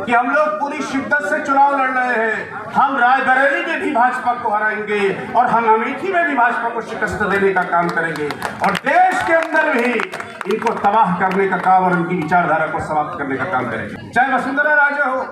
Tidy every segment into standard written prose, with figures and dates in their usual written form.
कि हम लोग पूरी शिद्दत से चुनाव लड़ रहे हैं। हम रायबरेली में भी भाजपा को हराएंगे और हम अमेठी में भी भाजपा को शिकस्त देने का काम करेंगे और देश के अंदर भी इनको तबाह करने का काम और उनकी विचारधारा को समाप्त करने का काम करेंगे। चाहे वसुंधरा राजे हो,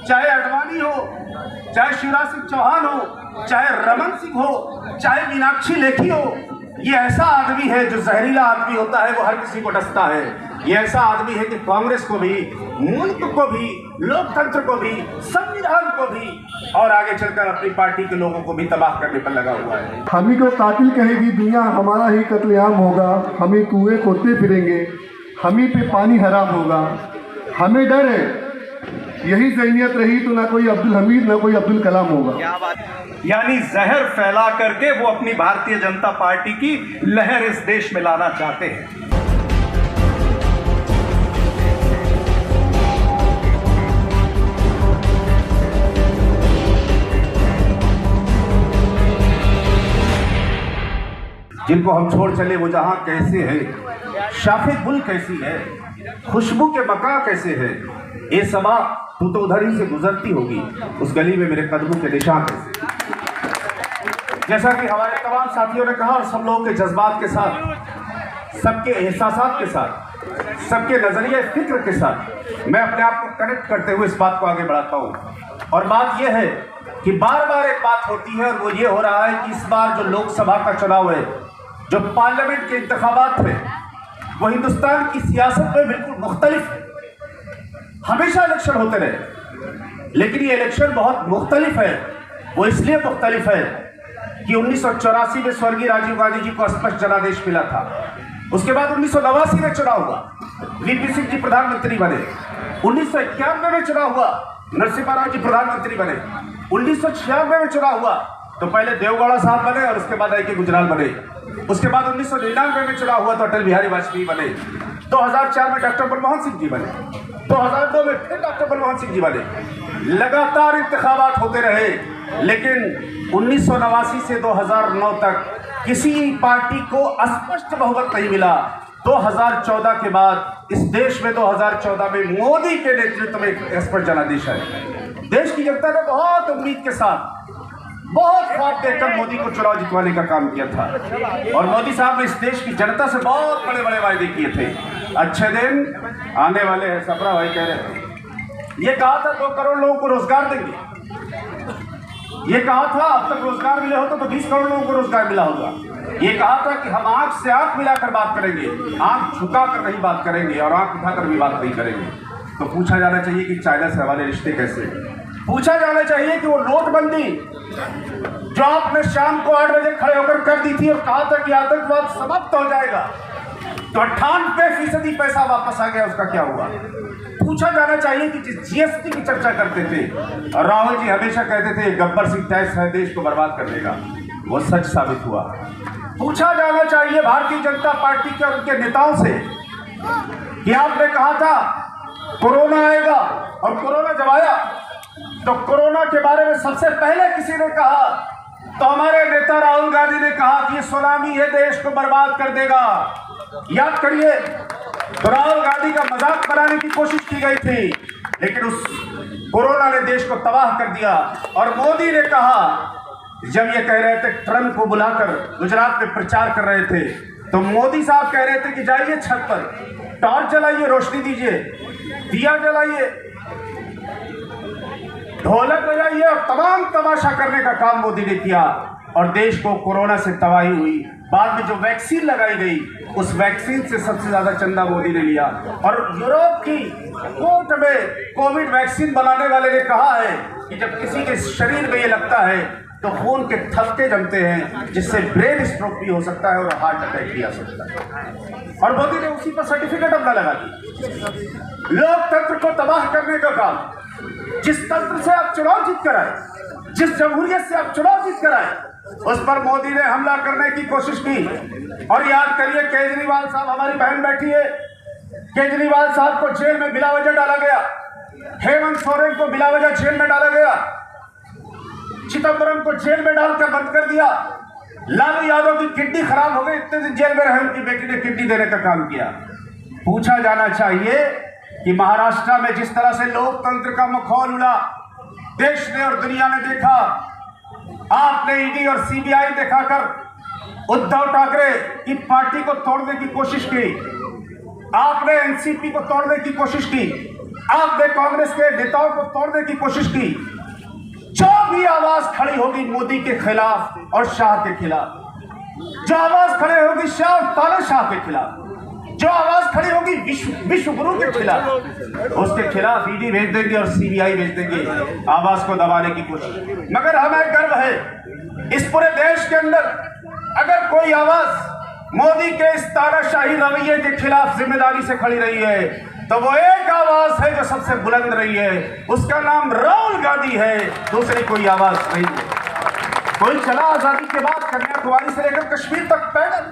चाहे अडवाणी हो, चाहे शिवराज सिंह चौहान हो, चाहे रमन सिंह हो, चाहे मीनाक्षी लेखी हो, ये ऐसा आदमी है जो जहरीला आदमी होता है, वो हर किसी को डसता है। ये ऐसा आदमी है कि कांग्रेस को भी, मुल्क को भी, लोकतंत्र को भी, संविधान को भी और आगे चलकर अपनी पार्टी के लोगों को भी तबाह करने पर लगा हुआ है। हम ही को कातिल कहेगी दुनिया, हमारा ही कत्लेआम होगा, हम ही कुएं खोदते फिरेंगे, हम ही पे पानी हराम होगा। हमें डर है, यही ज़हनियत रही तो ना कोई अब्दुल हमीद ना कोई अब्दुल कलाम होगा। क्या बात, यानी जहर फैला करके वो अपनी भारतीय जनता पार्टी की लहर इस देश में लाना चाहते हैं। जिनको हम छोड़ चले वो जहां कैसे है, शाफिक गुल कैसी है, खुशबू के बका कैसे है, ये समा तू तो उधर ही से गुजरती होगी, उस गली में मेरे कदमों के निशान कैसे। जैसा कि हमारे तमाम साथियों ने कहा और सब लोगों के जज्बात के साथ, सबके एहसासात के साथ, सबके नजरिए फिक्र के साथ मैं अपने आप को कनेक्ट करते हुए इस बात को आगे बढ़ाता हूँ। और बात यह है कि बार बार एक बात होती है और वो ये हो रहा है कि इस बार जो लोकसभा का चुनाव है, जो पार्लियामेंट के इंतखाबात है, वो हिंदुस्तान की सियासत में बिल्कुल मुख्तलिफ है। हमेशा इलेक्शन होते रहे, लेकिन ये इलेक्शन बहुत मुख्तलिफ है। वो इसलिए मुख्तलिफ है कि 1984 में स्वर्गीय राजीव गांधी जी को स्पष्ट जनादेश मिला था। उसके बाद 1989 में चुनाव हुआ, वीपी सिंह जी प्रधानमंत्री बने। 1991 में चुनाव हुआ, नरसिम्हा राव जी प्रधानमंत्री बने। 1996 में चुनाव हुआ तो पहले देवगौड़ा साहब बने और उसके बाद आई के गुजराल बने। उसके बाद 1999 में चुनाव हुआ तो अटल बिहारी वाजपेयी बने। 2004 में डॉक्टर मनमोहन सिंह जी बने। 2002 में फिर डॉक्टर मनमोहन सिंह जी बने। लगातार इंतखाबात होते रहे, लेकिन 1989 से 2009 तक किसी पार्टी को स्पष्ट बहुमत नहीं मिला। 2014 के बाद इस देश में 2014 में मोदी के नेतृत्व में एक स्पष्ट जनादेश है। देश की जनता ने बहुत उम्मीद के साथ, बहुत ख्वाब देखकर मोदी को चुनाव जितवाने का काम किया था और मोदी साहब ने इस देश की जनता से बहुत बड़े बड़े वायदे किए थे। अच्छे दिन आने वाले हैं, सपरा भाई कह रहे थे। ये कहा था 2 करोड़ लोगों को रोजगार देंगे। ये कहा था अब तक रोजगार मिले होते तो 20 करोड़ लोगों को रोजगार मिला होगा। ये कहा था कि हम आंख से आंख मिलाकर बात करेंगे, आंख झुकाकर नहीं बात करेंगे और आंख उठाकर भी बात नहीं करेंगे। तो पूछा जाना चाहिए कि चाइना से हमारे रिश्ते कैसे। पूछा जाना चाहिए कि वो नोटबंदी जो आपने शाम को 8 बजे खड़े होकर कर दी थी और कहा था कि आतंकवाद समाप्त हो जाएगा, तो 98% पैसा वापस आ गया, उसका क्या हुआ। पूछा जाना चाहिए कि जिस जीएसटी की चर्चा करते थे और राहुल जी हमेशा कहते थे गब्बर सिंह टैक्स है देश को बर्बाद करने का, वो सच साबित हुआ। पूछा जाना चाहिए भारतीय जनता पार्टी के और उनके नेताओं से कि आपने कहा था कोरोना आएगा और कोरोना जब आया तो कोरोना के बारे में सबसे पहले किसी ने कहा तो हमारे नेता राहुल गांधी ने कहा कि ये सुनामी है, देश को बर्बाद कर देगा। याद करिए, तो राहुल गांधी का मजाक बनाने की कोशिश की गई थी, लेकिन उस कोरोना ने देश को तबाह कर दिया। और मोदी ने कहा, जब ये कह रहे थे ट्रंप को बुलाकर गुजरात में प्रचार कर रहे थे, तो मोदी साहब कह रहे थे कि जाइए छत पर, टॉर्च जलाइए, रोशनी दीजिए, दिया जलाइए, ढोलक बजाइए और तमाम तमाशा करने का काम मोदी ने किया और देश को कोरोना से तबाही हुई। बाद में जो वैक्सीन लगाई गई, उस वैक्सीन से सबसे ज्यादा चंदा मोदी ने लिया। और यूरोप की कोर्ट में कोविड वैक्सीन बनाने वाले ने कहा है कि जब किसी के शरीर में ये लगता है तो खून के थक्के जमते हैं, जिससे ब्रेन स्ट्रोक भी हो सकता है और हार्ट अटैक भी आ सकता है। और मोदी ने उसी पर सर्टिफिकेट अपना लगा दिया। लोकतंत्र को तबाह करने का काम, जिस तंत्र से आप चुनाव जीत कर आए, जिस जमहूरियत से आप चुनाव जीत कर आए, उस पर मोदी ने हमला करने की कोशिश की। और याद करिए, केजरीवाल साहब, हमारी बहन बैठी है, केजरीवाल साहब को जेल में बिला वजह डाला गया, हेमंत सोरेन को बिला वजह जेल में डाला गया, चिदंबरम को जेल में डालकर बंद कर दिया, लालू यादव की किडनी खराब हो गई, इतने दिन जेल में रहे, उनकी बेटी ने किडनी देने का काम किया। पूछा जाना चाहिए कि महाराष्ट्र में जिस तरह से लोकतंत्र का मखौल उड़ा, देश ने और दुनिया ने देखा। आपने ईडी और सीबीआई दिखाकर उद्धव ठाकरे की पार्टी को तोड़ने की कोशिश की, आपने एनसीपी को तोड़ने की कोशिश की, आपने कांग्रेस के नेताओं को तोड़ने की कोशिश की। जो भी आवाज खड़ी होगी मोदी के खिलाफ और शाह के खिलाफ, जो आवाज खड़ी होगी तानाशाह के खिलाफ, जो आवाज खड़ी होगी विश्व गुरु के खिलाफ, उसके खिलाफ ईडी भेज देंगे और सीबीआई भेज देंगे आवाज को दबाने की कोशिश। मगर हमें गर्व है इस पूरे देश के अंदर अगर कोई आवाज मोदी के इस तानाशाही रवैये के खिलाफ जिम्मेदारी से खड़ी रही है तो वो एक आवाज है जो सबसे बुलंद रही है, उसका नाम राहुल गांधी है, दूसरी कोई आवाज नहीं है। कोई चला आजादी के बाद कन्याकुमारी से लेकर कश्मीर तक पैदल,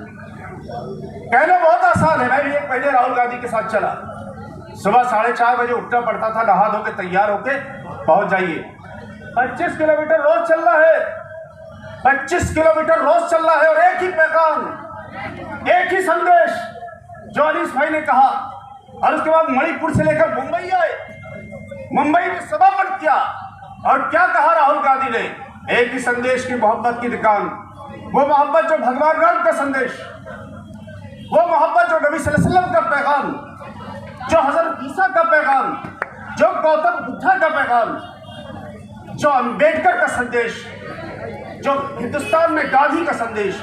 कहना बहुत आसान है। मैं भी एक पहले राहुल गांधी के साथ चला, सुबह 4:30 बजे उठना पड़ता था, नहा धो के तैयार होके पहुंच जाइए। 25 किलोमीटर रोज चल रहा है, 25 किलोमीटर रोज चल रहा है और एक ही पैगाम, एक ही संदेश जो अनीस भाई ने कहा। और उसके बाद मणिपुर से लेकर मुंबई आए, मुंबई में सभा बंद किया और क्या कहा राहुल गांधी ने, एक ही संदेश की मोहब्बत की दुकान, वो मोहब्बत जो भगवान राम का संदेश, वो मोहब्बत जो नबी सल्लल्लाहु अलैहि वसल्लम का पैगाम, जो हजरत ईसा का पैगाम, जो गौतम बुद्धा का पैगाम, जो अंबेडकर का संदेश, जो हिंदुस्तान में गांधी का संदेश,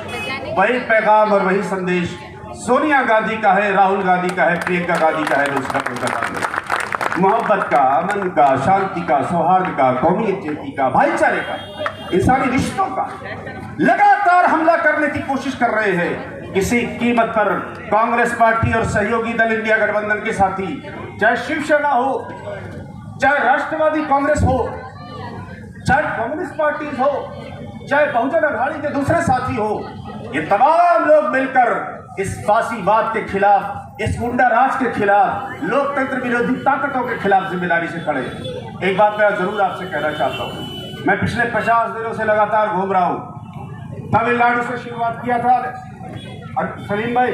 वही पैगाम और वही संदेश सोनिया गांधी का है, राहुल गांधी का है, प्रियंका गांधी का है, दूसरा कोई का है। मोहब्बत का, अमन का, शांति का, सौहार्द का, कौमी एकजुटता का, भाईचारे का, इंसानी रिश्तों का लगातार हमला करने की कोशिश कर रहे हैं। किसी कीमत पर कांग्रेस पार्टी और सहयोगी दल इंडिया गठबंधन के साथी, चाहे शिवसेना हो, चाहे राष्ट्रवादी कांग्रेस हो, चाहे कम्युनिस्ट पार्टी हो, चाहे बहुजन अघाड़ी के दूसरे साथी हो, ये तमाम लोग मिलकर इस फासीवाद के खिलाफ, इस गुंडा राज के खिलाफ, लोकतंत्र विरोधी ताकतों के खिलाफ जिम्मेदारी से खड़े। एक बात मैं जरूर आपसे कहना चाहता हूँ, मैं पिछले 50 दिनों से लगातार घूम रहा हूँ। तमिलनाडु से शुरुआत किया था और सलीम भाई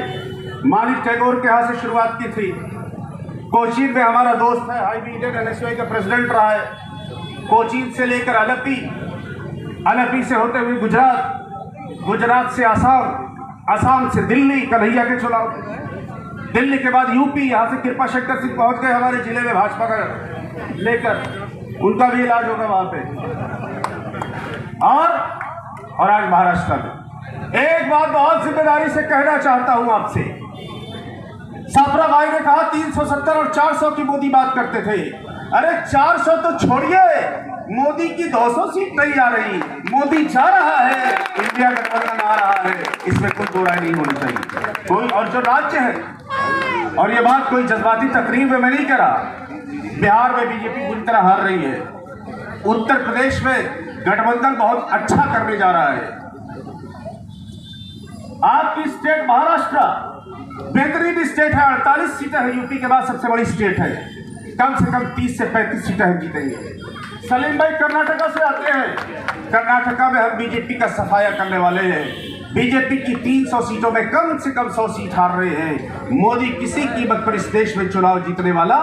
मानिक टैगोर के यहाँ से शुरुआत की थी। कोचीन में हमारा दोस्त है, हाई इंडियन एनएसयूआई का प्रेसिडेंट रहा है। कोचीन से लेकर अलेपी से होते हुए गुजरात, गुजरात से आसाम, आसाम से दिल्ली, कन्हैया के चुनाव, दिल्ली के बाद यूपी, यहाँ से कृपा शंकर सिंह पहुँच गए हमारे जिले में भाजपा का लेकर, उनका भी इलाज होगा वहाँ पे। और आज महाराष्ट्र में एक बात बहुत जिम्मेदारी से कहना चाहता हूँ आपसे। सापरा भाई ने कहा 370 और 400 की मोदी बात करते थे। अरे 400 तो छोड़िए, मोदी की 200 सीट नहीं आ रही, मोदी जा रहा है, इंडिया गठबंधन आ रहा है, इसमें कोई दो राय नहीं होनी चाहिए। कोई और जो राज्य है, और ये बात कोई जज्बाती तकरीर में मैं नहीं कह रहा, बिहार में बीजेपी पूरी तरह हार रही है, उत्तर प्रदेश में गठबंधन बहुत अच्छा करने जा रहा है। आपकी स्टेट महाराष्ट्र बेहतरीन स्टेट है, 48 सीटें हैं, यूपी के बाद सबसे बड़ी स्टेट है, कम से कम 30 से 35 सीटें हम जीतेंगे। सलीम भाई कर्नाटका से आते हैं, कर्नाटका में हम बीजेपी का सफाया करने वाले हैं। बीजेपी की 300 सीटों में कम से कम 100 सीट हार रहे हैं। मोदी किसी कीमत पर इस देश में चुनाव जीतने वाला,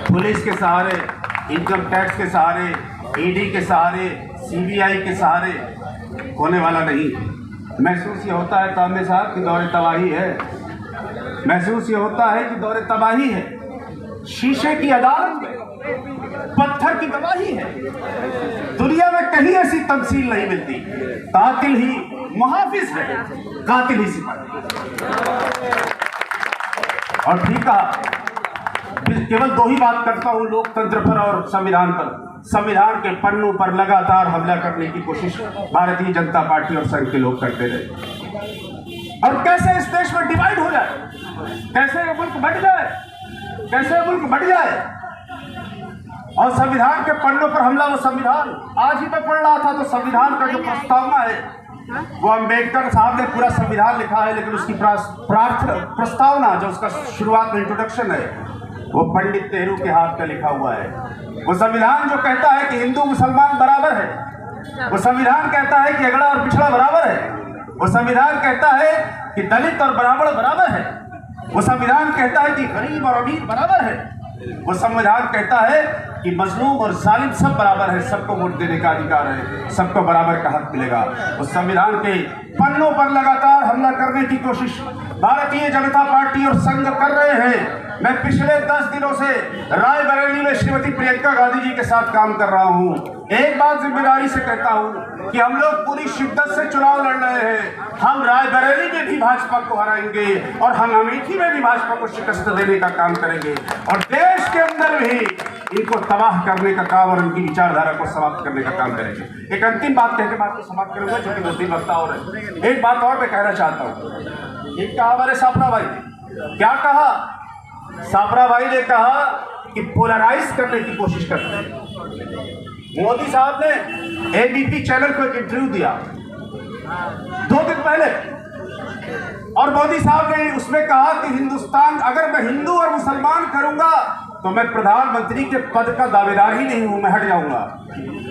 पुलिस के सहारे, इनकम टैक्स के सहारे, ईडी के सहारे, सीबीआई के सहारे होने वाला नहीं। महसूस ये होता है तामे साहब कि दौरे तबाही है, महसूस ये होता है कि दौरे तबाही है। शीशे की अदालत में पत्थर की गवाही है। दुनिया में कहीं ऐसी तमसील नहीं मिलती। कातिल ही मुहाफिज है, कातिल ही सिपाही। और ठीक कहा, केवल दो ही बात करता हूं, लोकतंत्र पर और संविधान पर। संविधान के पन्नों पर लगातार हमला करने की कोशिश भारतीय जनता पार्टी और संघ के लोग करते रहे। और कैसे इस देश में डिवाइड हो जाए, कैसे ये मुल्क बट जाए, कैसे मुल्क बढ़ जाए। और संविधान के पन्नों पर हमला, वो संविधान आज ही मैं पढ़ रहा था, तो संविधान का जो प्रस्तावना है वो अम्बेडकर साहब ने पूरा संविधान लिखा है, लेकिन उसकी प्रस्तावना जो उसका शुरुआत में इंट्रोडक्शन है वो पंडित नेहरू के हाथ में लिखा हुआ है। वो संविधान जो कहता है कि हिंदू मुसलमान बराबर है, वो संविधान कहता है कि अगड़ा और पिछड़ा बराबर है, वो संविधान कहता है कि दलित और ब्राह्मण बराबर है, वो संविधान कहता है कि गरीब और अमीर बराबर है। वो संविधान कहता है कि मजलूम और जालिम सब बराबर है, सबको वोट देने का अधिकार है, सबको बराबर का हक मिलेगा। उस संविधान के पन्नों पर लगातार हमला करने की कोशिश भारतीय जनता पार्टी और संघ कर रहे हैं। मैं पिछले 10 दिनों से रायबरेली में श्रीमती प्रियंका गांधी जी के साथ काम कर रहा हूं। एक बात जिम्मेदारी से कहता हूं कि हम लोग पूरी शिद्दत से चुनाव लड़ रहे हैं। हम रायबरेली में भी भाजपा को हराएंगे और हम अमेठी में भी भाजपा को शिकस्त देने का काम करेंगे और देश के अंदर भी इनको तबाह करने का काम और उनकी विचारधारा को समाप्त करने का काम करेंगे। एक अंतिम बात कहकर बात को समाप्त करूंगा, जो कि 2-3 वक्ता और है। एक बात और मैं कहना चाहता हूँ। एक कहा हमारे सापरा भाई ने, क्या कहा? सापरा भाई ने कहा कि पोलराइज करने की कोशिश करते हैं। मोदी साहब ने एबीपी चैनल को एक इंटरव्यू दिया 2 दिन पहले और मोदी साहब ने उसमें कहा कि हिंदुस्तान, अगर मैं हिंदू और मुसलमान करूंगा तो मैं प्रधानमंत्री के पद का दावेदार ही नहीं हूं, मैं हट जाऊंगा।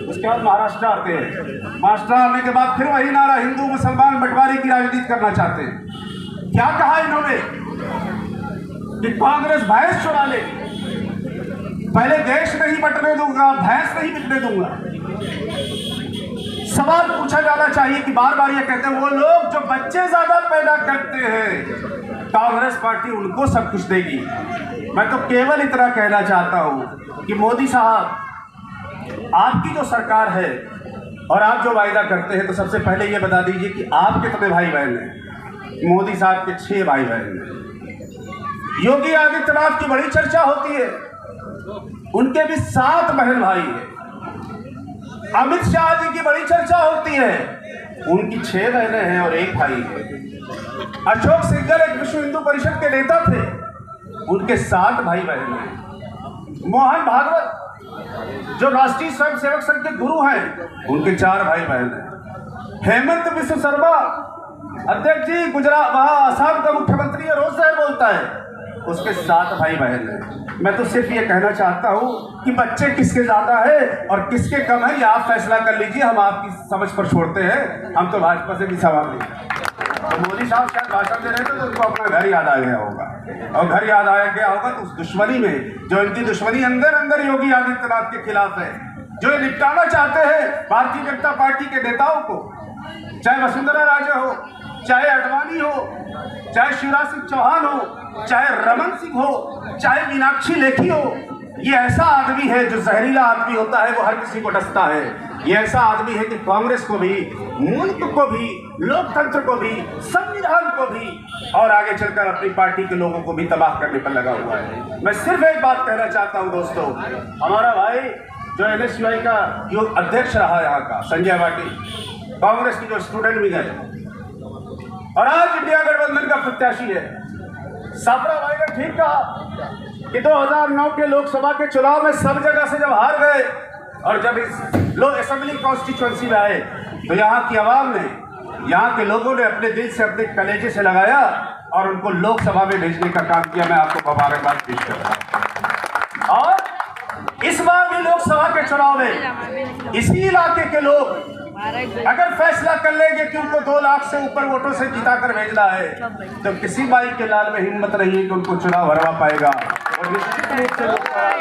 उसके बाद महाराष्ट्र आते हैं। महाराष्ट्र आने के बाद फिर वही नारा, हिंदू मुसलमान बंटवारे की राजनीति करना चाहते हैं। क्या कहा इन्होंने कि कांग्रेस भैंस चुरा लेगी, पहले देश नहीं बंटने दूंगा, भैंस नहीं बिकने दूंगा। सवाल पूछा जाना चाहिए कि बार बार ये कहते हैं वो लोग जो बच्चे ज्यादा पैदा करते हैं कांग्रेस पार्टी उनको सब कुछ देगी। मैं तो केवल इतना कहना चाहता हूं कि मोदी साहब, आपकी जो सरकार है और आप जो वायदा करते हैं, तो सबसे पहले ये बता दीजिए कि आप कितने भाई बहन हैं? मोदी साहब के 6 भाई बहन हैं। योगी आदित्यनाथ की बड़ी चर्चा होती है, उनके भी 7 बहन भाई हैं। अमित शाह जी की बड़ी चर्चा होती है, उनकी 6 बहनें हैं और 1 भाई है। अशोक सिंघल एक विश्व हिंदू परिषद के नेता थे, उनके 7 भाई बहन हैं। मोहन भागवत जो राष्ट्रीय स्वयंसेवक संघ के गुरु हैं, उनके 4 भाई बहन हैं। हेमंत बिस्व शर्मा अध्यक्ष जी गुजरात, वहां आसाम का मुख्यमंत्री है, रोज से बोलता है, उसके 7 भाई बहन हैं। मैं तो सिर्फ ये कहना चाहता हूं कि बच्चे किसके ज्यादा है और किसके कम है, ये आप फैसला कर लीजिए, हम आपकी समझ पर छोड़ते हैं। हम तो भाजपा से भी सवाल नहीं। तो मोदी साहब शायद भाषण दे रहे थे तो उनको अपना घर याद आ गया होगा, और घर याद आ गया होगा तो उस दुश्मनी में, जो इनकी दुश्मनी अंदर अंदर योगी आदित्यनाथ के खिलाफ है, जो ये निपटाना चाहते हैं भारतीय जनता पार्टी के नेताओं को, चाहे वसुंधरा राजे हो, चाहे अडवाणी हो, चाहे शिवराज सिंह चौहान हो, चाहे रमन सिंह हो, चाहे मीनाक्षी लेखी हो, ये ऐसा आदमी है जो जहरीला आदमी होता है, वो हर किसी को डसता है। ये ऐसा आदमी है कि कांग्रेस को भी, मुल्क को भी, लोकतंत्र को भी, संविधान को भी और आगे चलकर अपनी पार्टी के लोगों को भी तबाह करने पर लगा हुआ है। मैं सिर्फ एक बात कहना चाहता हूं दोस्तों, हमारा भाई जो एनएसयूआई का जो अध्यक्ष रहा यहाँ का, संजय वाटी, कांग्रेस की जो स्टूडेंट भी गए और आज इंडिया गठबंधन का प्रत्याशी है, सापरा भाई ने ठीक कहा कि 2009 के लोकसभा के चुनाव में सब जगह से जब हार गए और जब इस लोग असेंबली कॉन्स्टिट्यूएंसी में आए तो यहाँ की आवाम ने, यहाँ के लोगों ने अपने दिल से, अपने कलेजे से लगाया और उनको लोकसभा में भेजने का काम किया। मैं आपको मुबारकबाद पेश कर रहा हूं। और इस बार भी लोकसभा के चुनाव में इसी इलाके के लोग अगर फैसला कर लेंगे कि उनको 2 लाख से ऊपर वोटों से जिताकर भेजना है, तो किसी बाई के लाल में हिम्मत नहीं है कि उनको चुनाव हरवा पाएगा। और निश्चित रूप से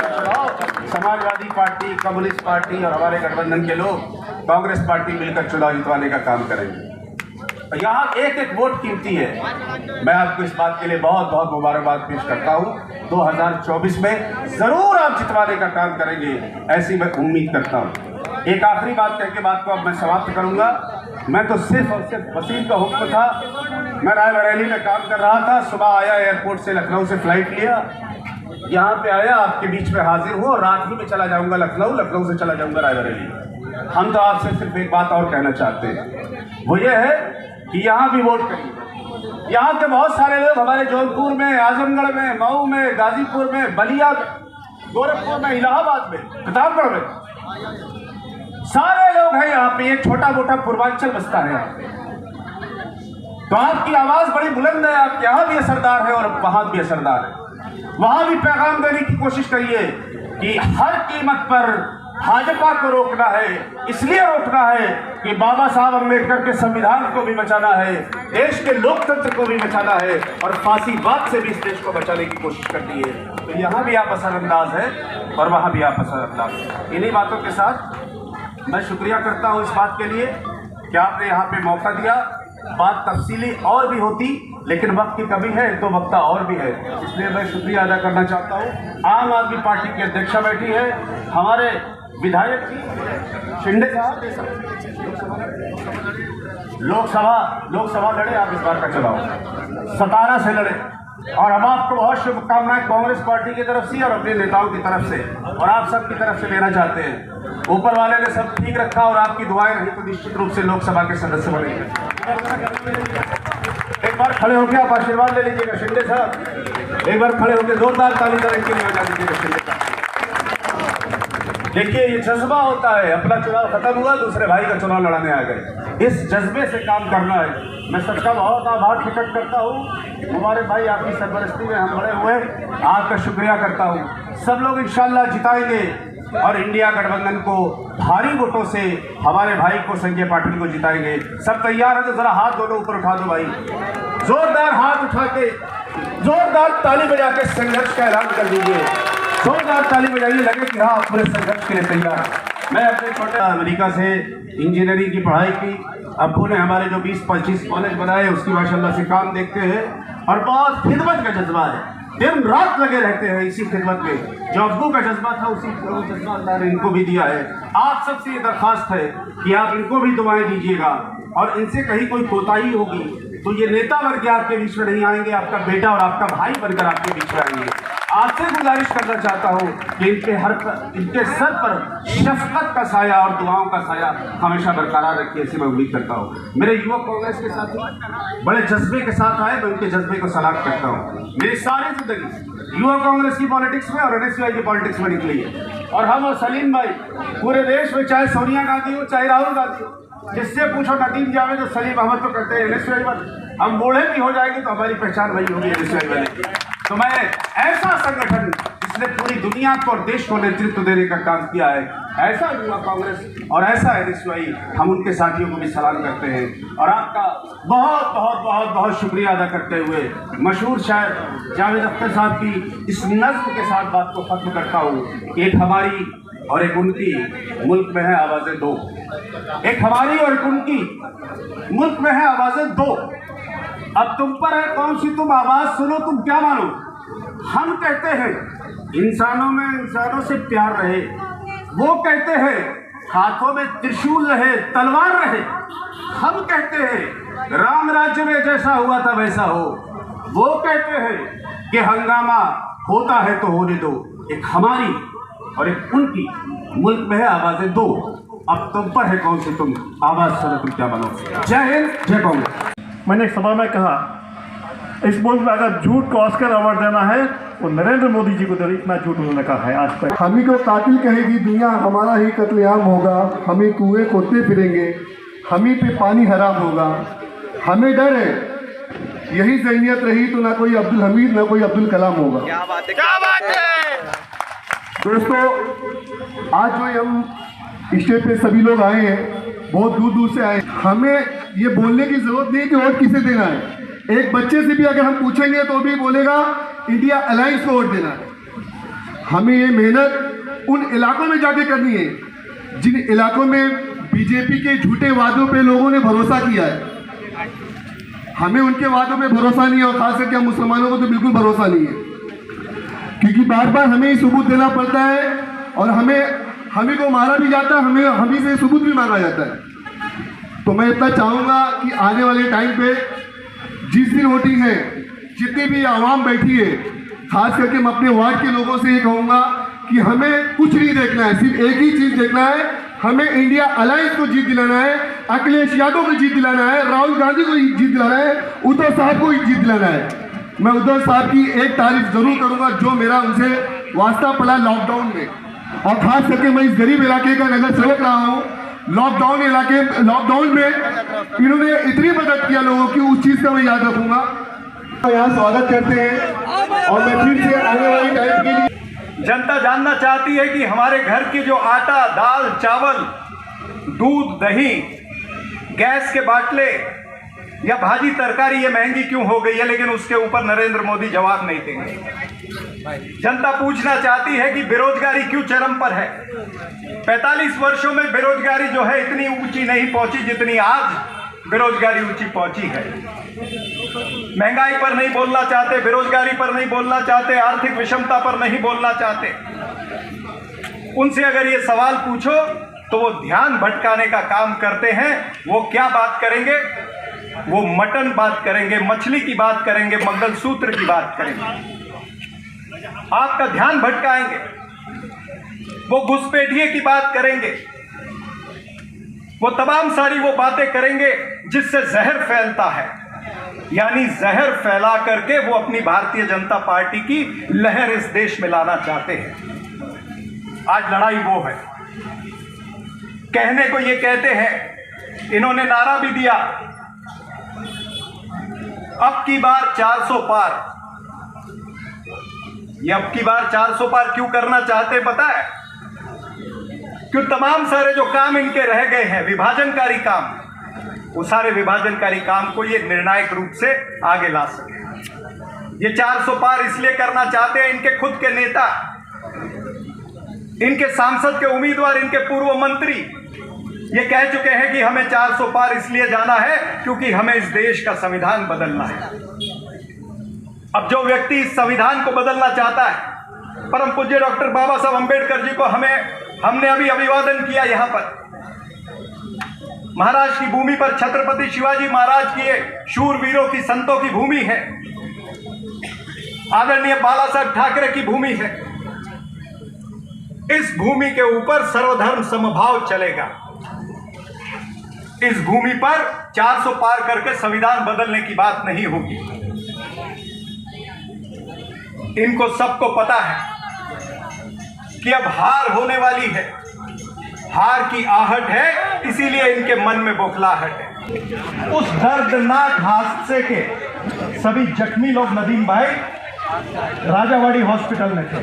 चुनाव समाजवादी पार्टी, कम्युनिस्ट पार्टी और हमारे गठबंधन के लोग कांग्रेस पार्टी मिलकर चुनाव जितवाने का काम करेंगे। यहाँ एक एक वोट कीमती है। मैं आपको इस बात के लिए बहुत बहुत मुबारकबाद पेश करता हूँ। 2024 में जरूर आप जितवाने का काम करेंगे, ऐसी मैं उम्मीद करता हूँ। एक आखिरी बात कह के बात को अब मैं समाप्त करूंगा। मैं तो सिर्फ और सिर्फ वसीम का हुक्म था। मैं रायबरेली में काम कर रहा था, सुबह आया, एयरपोर्ट से लखनऊ से फ्लाइट लिया, यहाँ पे आया, आपके बीच में हाजिर हुआ, रात ही में चला जाऊंगा लखनऊ, लखनऊ से चला जाऊंगा रायबरेली। हम तो आपसे सिर्फ एक बात और कहना चाहते हैं, वो ये है कि यहाँ भी वोट करिए। यहाँ के बहुत सारे लोग हमारे जौनपुर में, आजमगढ़ में, मऊ में, गाजीपुर में, बलिया में, गोरखपुर में, इलाहाबाद में, प्रतापगढ़ में, सारे लोग हैं यहाँ पे। एक छोटा मोटा पूर्वांचल बसता है यहाँ पे, तो आपकी आवाज बड़ी बुलंद है, आप यहाँ भी असरदार है और वहां भी असरदार है। वहां भी पैगाम देने की कोशिश करिए कि हर कीमत पर भाजपा को रोकना है, इसलिए रोकना है कि बाबा साहब अम्बेडकर के संविधान को भी बचाना है, देश के लोकतंत्र को भी बचाना है और फांसीवाद से भी इस देश को बचाने की कोशिश करनी है। तो यहाँ भी आप असरअंदाज है और वहाँ भी आप असरअंदाज है। इन्हीं बातों के साथ मैं शुक्रिया करता हूँ इस बात के लिए कि आपने यहाँ पे मौका दिया। बात तफसीली और भी होती, लेकिन वक्त की कमी है तो वक्ता और भी है, इसलिए मैं शुक्रिया अदा करना चाहता हूँ। आम आदमी पार्टी की अध्यक्षा बैठी है, हमारे विधायक जी शिंदे साहब, लोकसभा लड़े आप इस बार का चुनाव 17 से लड़े और हम आपको बहुत शुभकामनाएं कांग्रेस पार्टी की तरफ से और अपने नेताओं की तरफ से और आप सब की तरफ से देना चाहते हैं। ऊपर वाले ने सब ठीक रखा और आपकी दुआएं रही तो निश्चित रूप से लोकसभा के सदस्य बनेंगे। एक बार खड़े होकर आप आशीर्वाद ले लीजिएगा शिंदे साहब, एक बार खड़े होकर जोरदार ताली के लिए बजा दीजिएगा शिंदे साहब। देखिए ये जज्बा होता है, अपना चुनाव खत्म हुआ, दूसरे भाई का चुनाव लड़ाने आ गए, इस जज्बे से काम करना है। मैं सबका बहुत आभार प्रकट करता हूँ। हमारे भाई आपकी सरपरस्ती में हम बड़े हुए, आपका शुक्रिया करता हूँ। सब लोग इंशाल्लाह जिताएंगे और इंडिया गठबंधन को भारी वोटों से हमारे भाई को संजय पाटिल को जिताएंगे। सब तैयार है तो जरा हाथ दोनों ऊपर उठा दो भाई, जोरदार हाथ उठा के जोरदार ताली बजा के संघर्ष का ऐलान कर दीजिए। जोरदार ताली बजाइए, लगे कि हाँ पूरे संघर्ष के लिए तैयार। मैं अपने छोटे अमेरिका से इंजीनियरिंग की पढ़ाई की, अब्बू ने हमारे जो 20-25 कॉलेज बनाए उसकी माशाल्लाह से काम देखते हैं और बहुत खिदमत का जज्बा है, दिन रात लगे रहते हैं इसी खिदमत में। जो अब्बू का जज्बा था उसी जज्बा अल्लाह ने इनको भी दिया है। आप सबसे ये दरख्वास्त है कि आप इनको भी दुआएं दीजिएगा और इनसे कहीं कोई कोताही होगी तो ये नेता वर्ग आपके बीच में नहीं आएंगे, आपका बेटा और आपका भाई बनकर आपके बीच में आएंगे। आपसे गुजारिश करना चाहता हूँ कि इनके सर पर शफकत का साया और दुआओं का साया हमेशा बरकरार रखिए, ऐसी मैं उम्मीद करता हूँ। मेरे युवक कांग्रेस के साथी बड़े जज्बे के साथ आए, मैं उनके जज्बे को सलाम करता हूँ। मेरी सारी जिंदगी युवा कांग्रेस की पॉलिटिक्स में और NSUI की पॉलिटिक्स में निकली है और हम और सलीम भाई पूरे देश में, चाहे सोनिया गांधी हो चाहे राहुल गांधी हो, जिससे पूछो नदीम जावेद और सलीम अहमद तो करते हैं NSUI पर। हम बूढ़े भी हो जाएंगे तो हमारी पहचान वही होगी NSUI वाले की। तो मैं ऐसा संगठन जिसने पूरी दुनिया को और देश को नेतृत्व देने का काम किया है, ऐसा युवा कांग्रेस और ऐसा NSUI, हम उनके साथियों को भी सलाम करते हैं और आपका बहुत बहुत बहुत बहुत शुक्रिया अदा करते हुए मशहूर शायर जावेद अख्तर साहब की इस नज़्म के साथ बात को खत्म करता हूँ। एक हमारी और एक उनकी, मुल्क में है आवाज़ें दो। एक हमारी और एक उनकी, मुल्क में है आवाज़ें दो। अब तुम पर है कौन सी तुम आवाज़ सुनो, तुम क्या मानो। हम कहते हैं इंसानों में इंसानों से प्यार रहे, वो कहते हैं हाथों में त्रिशूल रहे तलवार रहे। हम कहते हैं राम राज्य में जैसा हुआ था वैसा हो, वो कहते हैं कि हंगामा होता है तो होने दो। एक हमारी और एक उनकी, मुल्क में है आवाज़ें दो। अब तुम पर है कौन सी तुम आवाज़ सुनो, तुम क्या बनो। जय हिंद, जय कांग्रेस। मैंने एक सभा में कहा, इस मुल्क में अगर झूठ को ऑस्कर अवार्ड देना है तो नरेंद्र मोदी जी को दे। इतना झूठ उन्होंने कहा है आज तक। हम ही को कातिल कहेगी दुनिया, हमारा ही कत्लेआम होगा। हम ही कुएं खोदते फिरेंगे, हम ही पे पानी हराम होगा। हमें डर है, यही ज़हनियत रही तो ना कोई अब्दुल हमीद ना कोई अब्दुल कलाम होगा। क्या बात है, क्या बात है। दोस्तों, आज जो हम स्टेज पे सभी लोग आए हैं, बहुत दूर दूर से आए। हमें ये बोलने की जरूरत नहीं कि वोट किसे देना है। एक बच्चे से भी अगर हम पूछेंगे तो भी बोलेगा इंडिया अलायंस को वोट देना है। हमें ये मेहनत उन इलाकों में जाके करनी है जिन इलाकों में बीजेपी के झूठे वादों पे लोगों ने भरोसा किया है। हमें उनके वादों पे भरोसा नहीं है और खास करके हम मुसलमानों को तो बिल्कुल भरोसा नहीं है, क्योंकि बार बार हमें ही सबूत देना पड़ता है और हमें को मारा भी जाता है, हमें से सबूत भी मांगा जाता है। तो मैं इतना चाहूँगा कि आने वाले टाइम पे जिस दिन वोटिंग है, जितनी भी आवाम बैठी है, खास करके मैं अपने वार्ड के लोगों से ये कहूँगा कि हमें कुछ नहीं देखना है, सिर्फ एक ही चीज़ देखना है। हमें इंडिया अलायंस को जीत दिलाना है, अखिलेश यादव को जीत दिलाना है, राहुल गांधी को जीत दिलाना है, उद्धव साहब को जीत दिलाना है। मैं उद्धव साहब की एक तारीफ जरूर करूँगा जो मेरा उनसे वास्ता पड़ा लॉकडाउन में, और खास करके मैं इस गरीब इलाके का नगर सेवक रहा हूँ। लॉकडाउन में इन्होंने इतनी मदद किया लोगों की, उस चीज़ का मैं याद रखूँगा। यहाँ स्वागत करते हैं और मैं फिर से आने वाली टाइम के लिए जनता जानना चाहती है कि हमारे घर की जो आटा, दाल, चावल, दूध, दही, गैस के बाटले या भाजी तरकारी ये महंगी क्यों हो गई है, लेकिन उसके ऊपर नरेंद्र मोदी जवाब नहीं देंगे। जनता पूछना चाहती है कि बेरोजगारी क्यों चरम पर है। 45 वर्षों में बेरोजगारी जो है इतनी ऊंची नहीं पहुंची जितनी आज बेरोजगारी ऊंची पहुंची है। महंगाई पर नहीं बोलना चाहते, बेरोजगारी पर नहीं बोलना चाहते, आर्थिक विषमता पर नहीं बोलना चाहते। उनसे अगर ये सवाल पूछो तो वो ध्यान भटकाने का काम करते हैं। वो क्या बात करेंगे? वो मटन बात करेंगे, मछली की बात करेंगे, मंगलसूत्र की बात करेंगे, आपका ध्यान भटकाएंगे। वो घुसपैठिए की बात करेंगे, वो तमाम सारी वो बातें करेंगे जिससे जहर फैलता है, यानी जहर फैला करके वो अपनी भारतीय जनता पार्टी की लहर इस देश में लाना चाहते हैं। आज लड़ाई वो है। कहने को ये कहते हैं, इन्होंने नारा भी दिया, अब की बार 400 पार। ये अब की बार 400 पार क्यों करना चाहते पता है? क्यों तमाम सारे जो काम इनके रह गए हैं, विभाजनकारी काम, वो सारे विभाजनकारी काम को ये निर्णायक रूप से आगे ला सके। ये 400 पार इसलिए करना चाहते हैं, इनके खुद के नेता, इनके सांसद के उम्मीदवार, इनके पूर्व मंत्री ये कह चुके हैं कि हमें 400 पार इसलिए जाना है क्योंकि हमें इस देश का संविधान बदलना है। अब जो व्यक्ति इस संविधान को बदलना चाहता है, परम पूज्य डॉक्टर बाबा साहब अंबेडकर जी को हमने अभी अभिवादन किया। यहां पर महाराष्ट्र की भूमि पर छत्रपति शिवाजी महाराज की, शूरवीरों की, संतों की भूमि है, आदरणीय बाला साहब ठाकरे की भूमि है। इस भूमि के ऊपर सर्वधर्म समभाव चलेगा। इस भूमि पर 400 पार करके संविधान बदलने की बात नहीं होगी। इनको सबको पता है कि अब हार होने वाली है, हार की आहट है, इसीलिए इनके मन में बौखलाहट है। उस दर्दनाक हादसे के सभी जख्मी लोग नदीम भाई राजावाड़ी हॉस्पिटल में थे।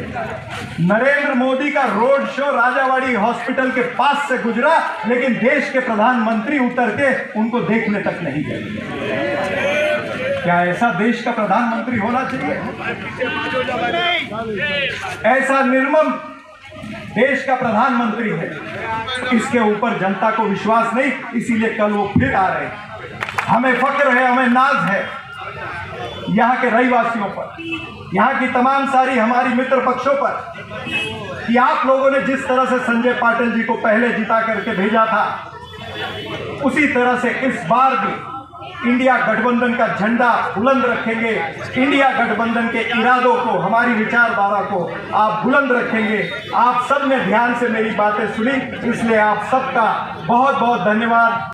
नरेंद्र मोदी का रोड शो राजावाड़ी हॉस्पिटल के पास से गुजरा, लेकिन देश के प्रधानमंत्री उतर के उनको देखने तक नहीं गए। क्या ऐसा देश का प्रधानमंत्री होना चाहिए? ऐसा निर्मम देश का प्रधानमंत्री है, इसके ऊपर जनता को विश्वास नहीं, इसीलिए कल वो फिर आ रहे हैं। हमें फक्र है, हमें नाज है यहाँ के रहीवासियों पर, यहाँ की तमाम सारी हमारी मित्र पक्षों पर, कि आप लोगों ने जिस तरह से संजय पाटिल जी को पहले जिता करके भेजा था, उसी तरह से इस बार भी इंडिया गठबंधन का झंडा बुलंद रखेंगे। इंडिया गठबंधन के इरादों को, हमारी विचारधारा को आप बुलंद रखेंगे। आप सब ने ध्यान से मेरी बातें सुनी, इसलिए आप सबका बहुत बहुत धन्यवाद।